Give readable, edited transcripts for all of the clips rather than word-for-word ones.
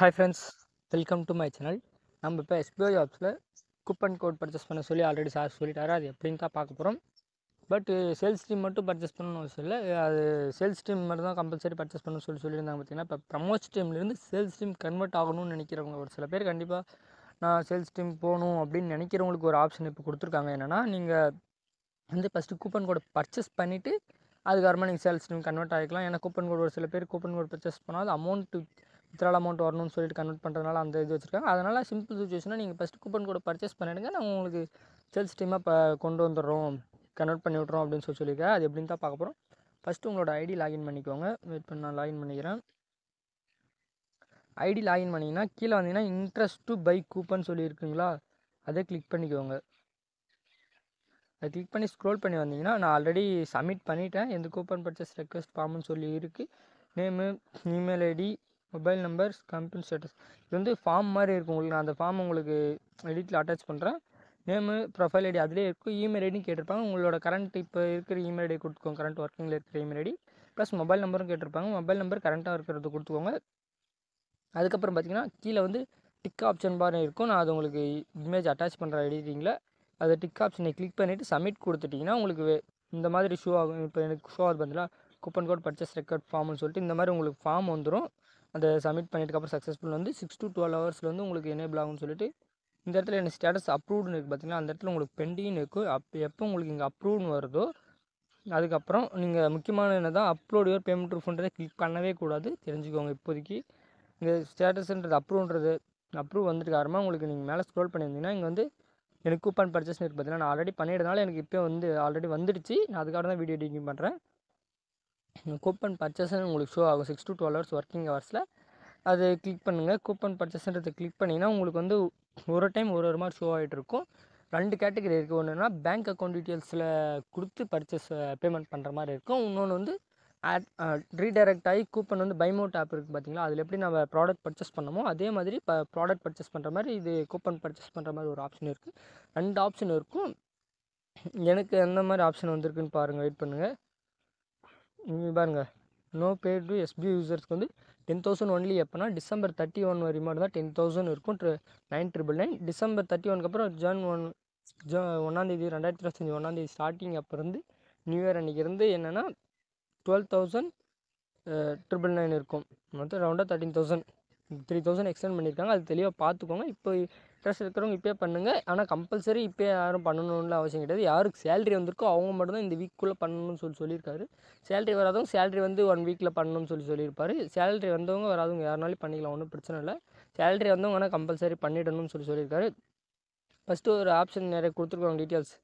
Hi friends, welcome to my channel. நம்ம இப்போ SBI ஜாப்ஸில் coupon code purchase பண்ண சொல்லி ஆல்ரெடி சார் சொல்லிட்டாரு. அது எப்படின்னு தான் பார்க்க போகிறோம். பட் சேல்ஸ் டீம் மட்டும் பர்ச்சேஸ் பண்ணணும்னு அவசியம் இல்லை. அது சேல்ஸ் டீம் மட்டும் தான் கம்பல்சரி பர்ச்சேஸ் பண்ணணும்னு சொல்லியிருந்தாங்க. பார்த்தீங்கன்னா இப்போ ப்ரமோட் டீம்லேருந்து சேல்ஸ் டீம் கன்வெர்ட் ஆகணும்னு நினைக்கிறவங்க ஒரு சில பேர் கண்டிப்பாக நான் சேல்ஸ் டீம் போகணும் அப்படின்னு நினைக்கிறவங்களுக்கு ஒரு ஆப்ஷன் இப்போ கொடுத்துருக்காங்க. என்னென்னா நீங்கள் வந்து ஃபஸ்ட்டு கூப்பன் கோடை பர்ச்சேஸ் பண்ணிவிட்டு அதுக்கப்புறமா நீங்கள் சேல்ஸ் டீம் கன்வெர்ட் ஆகிக்கலாம். ஏன்னா கூப்பன் கோட் ஒரு சில பேர் கூப்பன் கோட் பர்ச்சேஸ் பண்ணால் அமௌண்ட்டு வித்ட்ரால் அமௌண்ட் வரணும்னு சொல்லிட்டு கன்வெர்ட் பண்ணுறதுனால அந்த இது வச்சுருக்காங்க. அதனால் சிம்பிள் சுச்சுவேஷனாக நீங்கள் ஃபஸ்ட்டு கூப்பன் கோடை பர்ச்சேஸ் பண்ணிடுங்க, நாங்கள் உங்களுக்கு சேல்ஸ் டீமாக இப்போ கொண்டு வந்துடுறோம், கன்வெர்ட் பண்ணி விட்றோம் அப்படின்னு சொல்லியிருக்கேன். அது எப்படின்னு தான் பார்க்க போகிறோம். ஃபஸ்ட்டு உங்களோட ஐடி லாகின் பண்ணிக்கோங்க. வெயிட் பண்ணி நான் லாகின் பண்ணிக்கிறேன். ஐடி லாகின் பண்ணிங்கன்னா கீழே வந்தீங்கன்னா இன்ட்ரெஸ்ட் டு பை கூப்பன் சொல்லியிருக்குங்களா, அதை கிளிக் பண்ணிக்கோங்க. அதை கிளிக் பண்ணி ஸ்க்ரோல் பண்ணி வந்தீங்கன்னா நான் ஆல்ரெடி சப்மிட் பண்ணிட்டேன். எந்த கூப்பன் பர்ச்சேஸ் ரெக்வஸ்ட் ஃபார்ம்னு சொல்லி இருக்குது. Name, email ID, mobile numbers, company status. இது வந்து ஃபார்ம் மாதிரி இருக்கும் உங்களுக்கு. நான் அந்த ஃபார்ம் உங்களுக்கு எடிட்டில் அட்டாச் பண்ணுறேன். நேமு, ப்ரொஃபைல் ஐடி அதிலே இருக்கும். இமெயில் ஐடியும் கேட்டிருப்பாங்க. உங்களோட கரண்ட் இப்போ இருக்கிற இமெயில் ஐடி கொடுத்துக்கோங்க, கரண்ட் ஒர்க்கிங்கில் இருக்கிற இமெயில் ஐடி ப்ளஸ் மொபைல் நம்பரும் கேட்டிருப்பாங்க. மொபைல் நம்பர் கரண்ட்டாக இருக்கிறது கொடுத்துக்கோங்க. அதுக்கப்புறம் பார்த்தீங்கன்னா கீழே வந்து டிக் ஆப்ஷன் பார் இருக்கும். நான் அது உங்களுக்கு இமேஜ் அட்டாச் பண்ணுற எடிட்டிங்கில் அதை டிக் ஆப்ஷனை கிளிக் பண்ணிவிட்டு சப்மிட் கொடுத்துட்டிங்கன்னா உங்களுக்கு இந்த மாதிரி ஷோ ஆகும். இப்போ எனக்கு ஷோ ஆகுது பார்த்தீங்களா, கூப்பன் கோட் பர்ச்சேஸ் ரெக்கார்ட் ஃபார்ம்னு சொல்லிட்டு இந்த மாதிரி உங்களுக்கு ஃபார்ம் வந்துடும். அதை சப்மிட் பண்ணிட்டுக்கப்புறம் சக்ஸஸ்ஃபுல் வந்து 6 to 12 ஹவர்ஸில் வந்து உங்களுக்கு எனேபிள் ஆகும்னு சொல்லிட்டு இந்த இடத்துல என்ன ஸ்டேட்டஸ் அப்ரூவ்டுன்னு இருக்குது பார்த்தீங்கன்னா, அந்த இடத்துல உங்களுக்கு பெண்டிங்னு இருக்கும். எப்போ உங்களுக்கு இங்கே அப்ரூவ்னு வருதோ அதுக்கப்புறம் நீங்கள் முக்கியமான என்ன தான் அப்லோட் யுவர் பேமெண்ட் ப்ரூஃப்ன்றதை கிளிக் பண்ணவே கூடாது, தெரிஞ்சுக்கோங்க. இப்போதைக்கு இந்த ஸ்டேட்டஸ்ன்றது அப்ரூவ் வந்துட்டு காரணமாக உங்களுக்கு நீங்கள் மேலே ஸ்க்ரோல் பண்ணியிருந்தீங்கன்னா இங்கே வந்து எனக்கு கூப்பன் பர்ச்சேஸ்னு இருக்குது பார்த்தீங்கன்னா, நான் ஆல்ரெடி பண்ணிடுறதுனால எனக்கு இப்போ வந்து ஆல்ரெடி வந்துடுச்சு. நான் அதுக்காக தான் வீடியோ எடிட்டிங் பண்ணுறேன். கூப்பன் பர்ச்சேஸ்ன்னு உங்களுக்கு ஷோ ஆகும் 6 to 12 ஹவர்ஸ் ஒர்க்கிங் ஹவர்ஸில். அது கிளிக் பண்ணுங்கள். கூப்பன் பர்ச்சேஸ்ன்றதை கிளிக் பண்ணிங்கன்னா உங்களுக்கு வந்து ஒரு டைம் ஒரு மாதிரி ஷோ ஆகிட்டு இருக்கும். 2 கேட்டகரி இருக்குது. ஒன்றுனா பேங்க் அக்கௌண்ட் டீட்டெயில்ஸில் கொடுத்து பர்ச்சேஸ் பேமெண்ட் பண்ணுற மாதிரி இருக்கும். இன்னொன்று வந்து ரீடைரக்ட் ஆகி கூப்பன் வந்து பைமோட் ஆப் இருக்குது பார்த்தீங்களா, அதில் எப்படி நம்ம ப்ராடக்ட் பர்ச்சேஸ் பண்ணமோ அதே மாதிரி இப்போ ப்ராடக்ட் பர்ச்சேஸ் பண்ணுற மாதிரி இது கூப்பன் பர்ச்சேஸ் பண்ணுற மாதிரி ஒரு ஆப்ஷன் இருக்குது. 2 ஆப்ஷன் இருக்கும். எனக்கு எந்த மாதிரி ஆப்ஷன் வந்திருக்குன்னு பாருங்கள், வெயிட் பண்ணுங்கள். இங்கே பாருங்கள், நோ பே டு SBI யூசர்ஸ்க்கு வந்து 10,000 ஒன்லி. எப்போனா December 31 வரைக்கும் மட்டும் தான் 10,000 இருக்கும். 9,999. December 31க்கு அப்புறம் ஒன்றாந்தேதி 2025 ஒன்றாந்தேதி ஸ்டார்டிங் அப்போ இருந்து நியூ இயர் அன்றைக்கி இருந்து என்னென்னா 12,999 இருக்கும். மொத்தம் ரவுண்டாக 13,000 3,000 எக்ஸ்டெண்ட் பண்ணியிருக்காங்க. அது தெளிவாக பார்த்துக்கோங்க. இப்போ இன்ட்ரெஸ்ட் இருக்கிறவங்க இப்போயே பண்ணுங்கள். ஆனால் கம்பல்சரி இப்போ யாரும் பண்ணணும்னு அவசியம் கிடையாது. யாருக்கு சேலரி வந்திருக்கோ அவங்க மட்டும்தான் இந்த வீக்குள்ளே பண்ணணும்னு சொல்லியிருக்காரு. சேலரி வராதவங்க சேலரி வந்து 1 வீக்கில் பண்ணணும்னு சொல்லியிருப்பார். சேலரி வந்தவங்க வராதவங்க யாருனாலும் பண்ணிக்கலாம், ஒன்றும் பிரச்சனை இல்லை. சேலரி வந்தவங்க ஆனால் கம்பல்சரி பண்ணிடணும்னு சொல்லியிருக்காரு. ஃபஸ்ட்டு ஒரு ஆப்ஷன் நிறைய கொடுத்துருக்காங்க டீட்டெயில்ஸ்.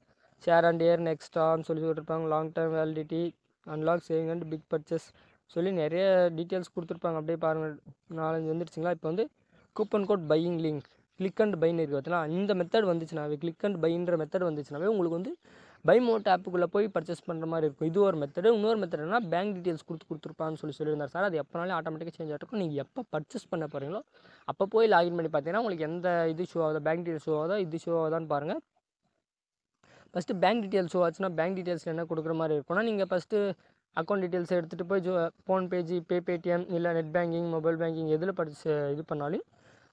ஷேர் அண்ட் ஏர்ன் எக்ஸ்ட்ரான்னு சொல்லி கொடுத்துருப்பாங்க. Long term validity, unlock saving and big purchase சொல்லி நிறைய டீட்டெயில்ஸ் கொடுத்துருப்பாங்க. அப்படியே பாருங்கள், 4-5 வந்துடுச்சிங்களா. இப்போ வந்து coupon code buying link click and பைன்னு இருக்குது பார்த்தீங்களா, இந்த மெத்தட் வந்துச்சுனாவே கிளிக் அண்ட் பைன்ற மெத்தட் வந்துச்சுனாவே உங்களுக்கு வந்து பைமோட் ஆப்புக்குள்ளே போய் பர்ச்சேஸ் பண்ணுற மாதிரி இருக்கும். இது ஒரு மெத்தடு. இன்னொரு மெத்தட்னா பேங்க் டீட்டெயில்ஸ் கொடுத்துருப்பான்னு சொல்லியிருந்தார் சார். அது எப்போனாலும் ஆட்டோமேட்டிக்காக சேஞ்ச் ஆகிருக்கும். நீங்கள் எப்போ பர்ச்சேஸ் பண்ண போகிறீங்களோ அப்போ போய் லாகின் பண்ணி பார்த்தீங்கன்னா உங்களுக்கு எந்த இது ஷோ ஆகுதோ, பேங்க் டீட்டெயில்ஸ் ஷோ ஆகுதோ, இது ஷோ ஆகுதான்னு பாருங்கள். ஃபஸ்ட்டு பேங்க் டீட்டெயில்ஸ் ஷோ ஆச்சுன்னா பேங்க் டீட்டெயில்ஸில் என்ன கொடுக்குற மாதிரி இருக்கும்னா, நீங்கள் ஃபஸ்ட்டு அக்கௌண்ட் டீட்டெயில்ஸ் எடுத்துகிட்டு போய் ஃபோன்பே, ஜிபே, பேடிஎம் இல்லை நெட் பேங்கிங், மொபைல் பேங்கிங் எதில் இது பண்ணாலும்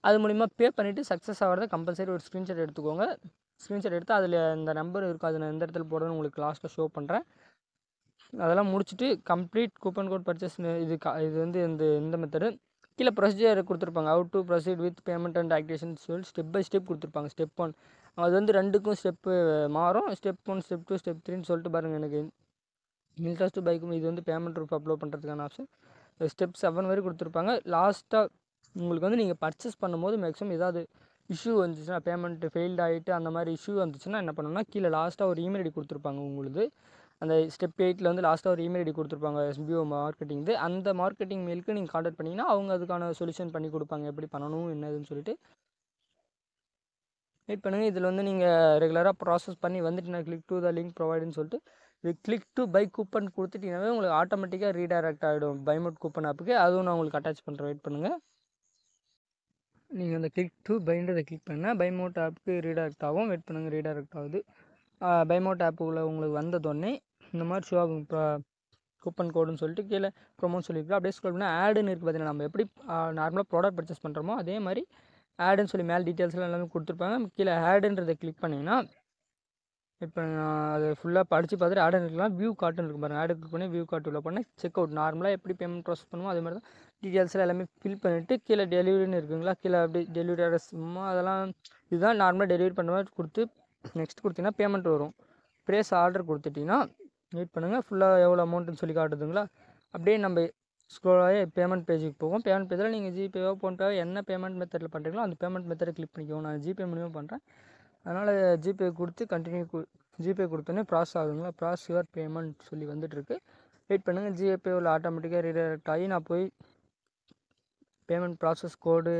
அது மூலிமா பே பண்ணிவிட்டு சக்ஸஸ் ஆகிறத கம்பல்சரி ஒரு ஸ்க்ரீன்ஷாட் எடுத்துக்கோங்க. ஸ்க்ரீன்ஷாட் எடுத்து அதில் இந்த நம்பர் இருக்கும், அது நான் எந்த இடத்துல போடணும்னு உங்களுக்கு லாஸ்ட்டில் ஷோ பண்ணுறேன். அதெல்லாம் முடிச்சுட்டு கம்ப்ளீட் கூப்பன் கோட் பர்ச்சேஸ் இது வந்து இந்த மெத்தடு கீழே ப்ரொசீஜர் கொடுத்துருப்பாங்க. How to proceed with payment and activation சொல்லி ஸ்டெப் பை ஸ்டெப் கொடுத்துருப்பாங்க. ஸ்டெப் 1 அது வந்து 2க்கும் ஸ்டெப்பு மாறும். ஸ்டெப் 1, ஸ்டெப் 2, ஸ்டெப் 3ன்னு சொல்லிட்டு பாருங்கள். எனக்கு இன்ட்ரெஸ்ட் பைக்கும் இது வந்து பேமெண்ட் ப்ரூஃப் அப்லோட் பண்ணுறதுக்கான ஆப்ஷன். ஸ்டெப் 7 வரை கொடுத்துருப்பாங்க. லாஸ்ட்டாக உங்களுக்கு வந்து நீங்கள் பர்ச்சேஸ் பண்ணும்போது மேக்ஸிமம் ஏதாவது இஷ்யூ வந்துச்சுன்னா, பேமெண்ட் ஃபெயில்ட் ஆகிட்டு அந்த மாதிரி இஷ்யூ வந்துச்சுன்னா என்ன பண்ணணும்னா, கீழே லாஸ்ட்டாக ஒரு இமெயில் ஐடி கொடுத்துருப்பாங்க உங்களுக்கு. அந்த ஸ்டெப் 8ல் வந்து லாஸ்ட்டாக ஒரு இமெயில் ஐடி கொடுத்துருப்பாங்க SBO மார்க்கெட்டிங். அந்த மார்க்கெட்டிங் மெயிலுக்கு நீங்கள் கான்டாக்ட் பண்ணிங்கன்னா அவங்க அதுக்கான சொல்யூஷன் பண்ணி கொடுப்பாங்க, எப்படி பண்ணணும் என்னதுன்னு சொல்லிட்டு. வெயிட் பண்ணுங்கள். இதில் வந்து நீங்கள் ரெகுலராக ப்ராசஸ் பண்ணி வந்துட்டு நான் கிளிக் டு த லிங்க் ப்ரொவைடுன்னு சொல்லிட்டு கிளிக் டு பை கூப்பன் கொடுத்துட்டீங்கன்னாவே உங்களுக்கு ஆட்டோமேட்டிக்காக ரீடைரக்ட் ஆகிடும் பைமோட் கூப்பன் ஆப்புக்கு. அதுவும் நான் உங்களுக்கு அட்டாச் பண்ணுறேன், வெயிட் பண்ணுங்கள். நீங்கள் அந்த கிளிக் டு பைன்றதை கிளிக் பண்ணால் பைமோட் ஆப்புக்கு ரீடைரக்ட் ஆகும். வெயிட் பண்ணுங்கள், ரீடைரக்ட் ஆகுது. பைமோட் ஆப்புக்குள்ளே உங்களுக்கு வந்ததோடனே இந்த மாதிரி ஷோ ஆகும். இப்போ கூப்பன் கோடுன்னு சொல்லிட்டு கீழே ப்ரோமோன்னு சொல்லியிருக்கோம். அப்படியே ஸ்க்ரோல் பண்ணால் ஆடுன்னு இருக்குது பார்த்தீங்கன்னா, நம்ம எப்படி நார்மலாக ப்ராடக்ட் பர்ச்சேஸ் பண்ணுறோமோ அதே மாதிரி ஆடுன்னு சொல்லி மேலே டீட்டெயில்ஸ்லாம் எல்லாமே கொடுத்துருப்பாங்க. கீழே ஆடுன்றதை கிளிக் பண்ணிங்கன்னா இப்போ நான் அது ஃபுல்லாக படித்து பார்த்துட்டு ஆர்டர் இருக்கலாம் வியூ கார்ட்டுன்னு இருக்கும் பாருங்கள். ஆர்டர் கிளிக் பண்ணி வியூ கார்ட் உள்ள பண்ணால் செக் அவுட் நார்மலாக எப்படி பேமெண்ட் ப்ராசஸ் பண்ணுமோ அதே மாதிரி தான் டீட்டெயில்ஸ்லாம் எல்லாமே ஃபில் பண்ணிவிட்டு கீழே டெலிவரின்னு இருக்குங்களா, கீழே அப்படி டெலிவரி அட்ரஸ் சும்மா அதெல்லாம் இதுதான் நார்மலாக டெலிவரி பண்ணுற மாதிரி கொடுத்து நெக்ஸ்ட் கொடுத்தீங்கன்னா பேமெண்ட் வரும். ப்ரேஸ் ஆர்டர் கொடுத்துட்டிங்கன்னா வெயிட் பண்ணுங்கள், ஃபுல்லாக எவ்வளோ அமௌண்ட்டுன்னு சொல்லி காட்டுதுங்களா. அப்படியே நம்ம ஸ்க்ரோலாகி பேமெண்ட் பேஜுக்கு போகும். பேமெண்ட் பேஜில் நீங்கள் ஜிபேவோ ஃபோன்பேவோ என்ன பேமெண்ட் மெத்தடில் பண்ணுறீங்களோ அந்த பேமெண்ட் மெத்தடை கிளிக் பண்ணிக்கோங்க. நான் ஜிபே மூலியமாக பண்ணுறேன், அதனால் ஜிபே கொடுத்து ஜிபே கொடுத்தோன்னே ப்ராசஸ் ஆகுதுங்களா. ப்ராசஸ் யுவர் பேமெண்ட் சொல்லி வந்துட்டுருக்கு. வெயிட் பண்ணுங்கள், ஜிபே உள்ள ஆட்டோமேட்டிக்காக ரீடைரக்ட் ஆகி நான் போய் பேமெண்ட் ப்ராசஸ் கோடு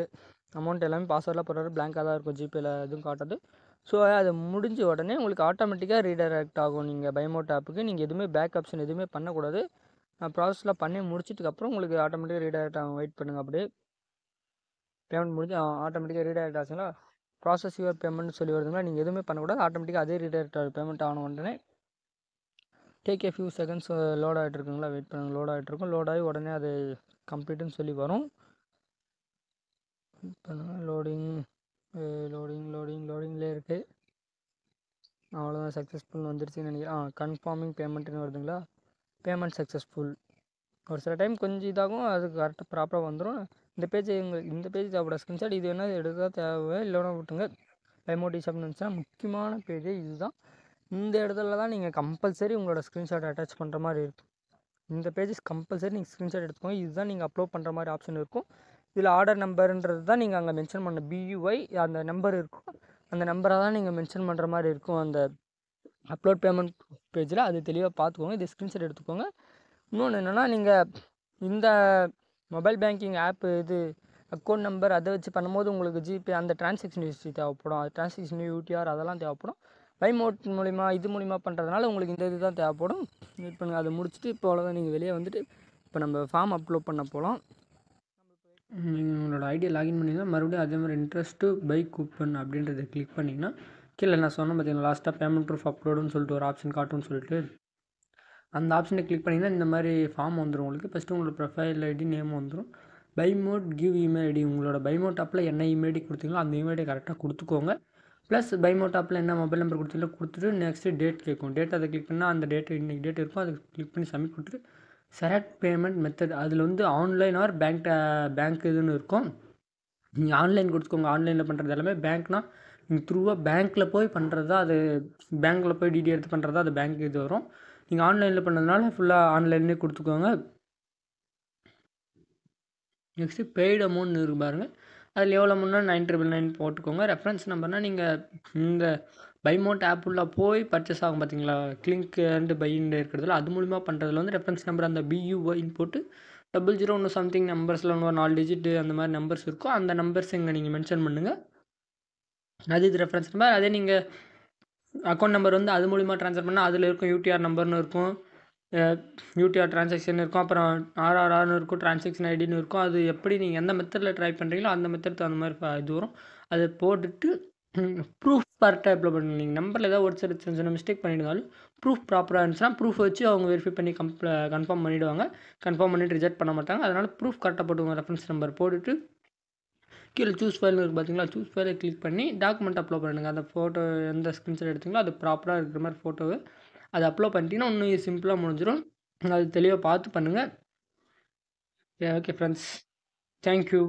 அமௌண்ட் எல்லாமே பாஸ்வேர்டெலாம் போடுறது பிளாங்காக தான் இருக்கும், ஜிபேயில் எதுவும் காட்டாது. ஸோ அது முடிஞ்ச உடனே உங்களுக்கு ஆட்டோமேட்டிக்காக ரீடைரக்ட் ஆகும். நீங்கள் பைமோட் ஆப்புக்கு நீங்கள் எதுவுமே பேக் ஆப்ஷன் எதுவுமே பண்ணக்கூடாது. நான் ப்ராசஸ்லாம் பண்ணி முடிச்சதுக்கப்புறம் உங்களுக்கு ஆட்டோமேட்டிக்காக ரீடைரக்ட் ஆகும். வெயிட் பண்ணுங்கள், அப்படியே பேமெண்ட் முடிஞ்சு ஆட்டோமேட்டிக்காக ரீடைரக்ட் ஆச்சுங்களா. ப்ராசஸ் யுவர் பேமெண்ட் சொல்லி வருதுங்களா, நீங்கள் எதுவுமே பண்ணக்கூடாது, ஆட்டோமேட்டிக்காக அதே ரீடைரக்ட் ஆகும். பேமெண்ட் ஆன உடனே டேக் ஃபியூ செகண்ட்ஸ் லோட் ஆகிட்டு இருக்குங்களா. வெயிட் பண்ணுங்கள், லோட் ஆகிட்டு இருக்கும். லோட் ஆகி உடனே அது கம்ப்ளீட்டுன்னு சொல்லி வரும். பண்ணுங்கள், லோடிங்லேயே இருக்குது. அவ்வளோதான், சக்ஸஸ்ஃபுல் வந்துருச்சுன்னு நினைக்கிறேன். கன்ஃபார்மிங் பேமெண்ட்டுன்னு வருதுங்களா. Payment successful. ஒரு சில டைம் கொஞ்சம் இதாகும், அது கரெக்டாக ப்ராப்பராக வந்துடும். இந்த பேஜ் தேவைப்பட ஸ்க்ரீன்ஷாட் இது வேணால் எடுக்க தேவை, இல்லைன்னா விட்டுங்க. பைமோட் ஷாப்னு இருந்துச்சுன்னா முக்கியமான பேஜ் இதுதான். இந்த இடத்துல தான் நீங்கள் கம்பல்சரி உங்களோட ஸ்க்ரீன்ஷாட் அட்டாச் பண்ணுற மாதிரி இருக்கும். இந்த பேஜஸ் கம்பல்சரி நீங்கள் ஸ்க்ரீன்ஷாட் எடுத்துக்கோங்க. இதுதான் நீங்கள் அப்லோட் பண்ணுற மாதிரி ஆப்ஷன் இருக்கும். இதில் ஆர்டர் நம்பருன்றது தான் நீங்கள் அங்கே மென்ஷன் பண்ண BUI அந்த நம்பர் இருக்கும். அந்த நம்பரை தான் நீங்கள் மென்ஷன் பண்ணுற மாதிரி இருக்கும் அந்த அப்லோட் பேமெண்ட் பேஜில். அது தெளிவாக பார்த்துக்கோங்க. இது ஸ்க்ரீன்ஷாட் எடுத்துக்கோங்க. இன்னொன்று என்னென்னா, நீங்கள் இந்த மொபைல் பேங்கிங் ஆப்பு இது அக்கௌண்ட் நம்பர் அதை வச்சு பண்ணும்போது உங்களுக்கு ஜிபே அந்த டிரான்சாக்ஷன் ஹிஸ்ட்ரி தேவைப்படும். அது டிரான்சாக்ஷன் UTR அதெல்லாம் தேவைப்படும். பைமோட் மூலிமா இது மூலிமா பண்ணுறதுனால உங்களுக்கு இந்த இது தான் தேவைப்படும். வெயிட் பண்ணுங்கள், அதை முடிச்சுட்டு இப்போ அவ்வளோதான். நீங்கள் வெளியே வந்துட்டு இப்போ நம்ம ஃபார்ம் அப்லோட் பண்ண போகலாம். நீங்கள் உங்களோட ஐடியா லாகின் பண்ணிங்கன்னா மறுபடியும் அதே மாதிரி இன்ட்ரெஸ்ட்டு பை கூப்பன் அப்படின்றத கிளிக் பண்ணிங்கன்னா கீழே நான் சொன்னேன் பார்த்தீங்கன்னா லாஸ்ட்டாக பேமெண்ட் ப்ரூஃப் அப்லோடுன்னு சொல்லிட்டு ஒரு ஆப்ஷன் காட்டுன்னு சொல்லிட்டு அந்த ஆப்ஷனை கிளிக் பண்ணிங்கன்னா இந்த மாதிரி ஃபார்ம் வந்துடும் உங்களுக்கு. ஃபஸ்ட்டு உங்களோட ப்ரொஃபைல் ஐடி நேம் வந்துடும். பைமோட் கிவ் இமெயில் ஐடி, உங்களோட பைமோட் ஆப்பில் என்ன இமெயில் ஐடி கொடுத்தீங்களோ அந்த இமெயில் ஐடி கரெக்டாக கொடுத்துக்கோங்க. ப்ளஸ் பைமோட் ஆப்பில் என்ன மொபைல் நம்பர் கொடுத்தீங்களோ கொடுத்துட்டு நெக்ஸ்ட்டு டேட் கேட்கும். டேட் அதை கிளிக் பண்ணால் அந்த டேட்டு இன்றைக்கி டேட் இருக்கும், அதை கிளிக் பண்ணி சப்மிட் கொடுத்துட்டு செலக்ட் பேமெண்ட் மெத்தட் அதில் வந்து ஆன்லைன் ஆர் பேங்க் இதுன்னு இருக்கும். நீங்கள் ஆன்லைன் கொடுத்துக்கோங்க. ஆன்லைனில் பண்ணுறது எல்லாமே பேங்க்னால் நீங்கள் த்ரூவாக பேங்க்கில் போய் பண்ணுறது தான் அது, பேங்க்கில் போய் டிடி எடுத்து பண்ணுறது தான் அது பேங்க் இது வரும். நீங்கள் ஆன்லைனில் பண்ணதுனால ஃபுல்லாக ஆன்லைன்லேயே கொடுத்துக்கோங்க. நெக்ஸ்ட்டு பெய்டு அமௌண்ட் இருக்குது பாருங்கள், அதில் எவ்வளோ அமௌண்ட்னா 9999 போட்டுக்கோங்க. ரெஃபரன்ஸ் நம்பர்னால் நீங்கள் இந்த பைமோட் ஆப் உள்ள போய் பர்ச்சேஸ் ஆகும் பார்த்தீங்களா, கிளிங்க் அண்டு பைன்னு இருக்கிறதுல அது மூலிமா பண்ணுறதுல வந்து ரெஃபரன்ஸ் நம்பர் அந்த BUYன்னு போட்டு 00 ஒன்று சம்திங் நம்பர்ஸில் ஒன்று 4 டிஜிட்டு அந்த மாதிரி நம்பர்ஸ் இருக்கும். அந்த நம்பர்ஸ் இங்கே நீங்கள் மென்ஷன் பண்ணுங்கள். அது இது ரெஃபரன்ஸ் நம்பர். அதே நீங்கள் அக்கௌண்ட் நம்பர் வந்து அது மூலிமா ட்ரான்ஸ்ஃபர் பண்ணால் அதில் இருக்கும் UTR நம்பர்னு இருக்கும், UTR ட்ரான்சாக்ஷன் இருக்கும், அப்புறம் RRRன்னு இருக்கும், ட்ரான்சாக்ஷன் ஐடின்னு இருக்கும். அது எப்படி நீங்கள் எந்த மெத்தடில் ட்ரை பண்ணுறீங்களோ அந்த மெத்தட் அந்த மாதிரி இது வரும். அதை போட்டுட்டு ப்ரூஃப் கரெக்டாக அப்ளை பண்ணுங்க. நீங்கள் நம்பரில் ஏதாவது ஒரு சின்ன சின்ன மிஸ்டேக் பண்ணியிருந்தாலும் ப்ரூஃப் ப்ராப்பராக இருந்துச்சுன்னா ப்ரூஃப் வச்சு அவங்க வெரிஃபை பண்ணி கன்ஃபார்ம் பண்ணிவிடுவாங்க. கன்ஃபார்ம் பண்ணிவிட்டு ரிஜெக்ட் பண்ண மாட்டாங்க. அதனால் ப்ரூஃப் கரெக்டாக போட்டுக்கோங்க. ரெஃபரன்ஸ் நம்பர் போட்டுட்டு கீழே சூஸ் ஃபைல்னு இருக்குது பார்த்தீங்களா, சூஸ் ஃபைலை கிளிக் பண்ணி டாக்குமெண்ட் அப்லோட் பண்ணுங்க. அந்த ஃபோட்டோ எந்த ஸ்க்ரீன்ஷாட் எடுத்தீங்களோ அது ப்ராப்பராக இருக்கிற மாதிரி ஃபோட்டோவை அதை அப்லோட் பண்ணிட்டீங்கன்னா இன்னும் சிம்பிளாக முடிஞ்சிடும். அது தெளிவாக பார்த்து பண்ணுங்கள். Okay friends, thank you.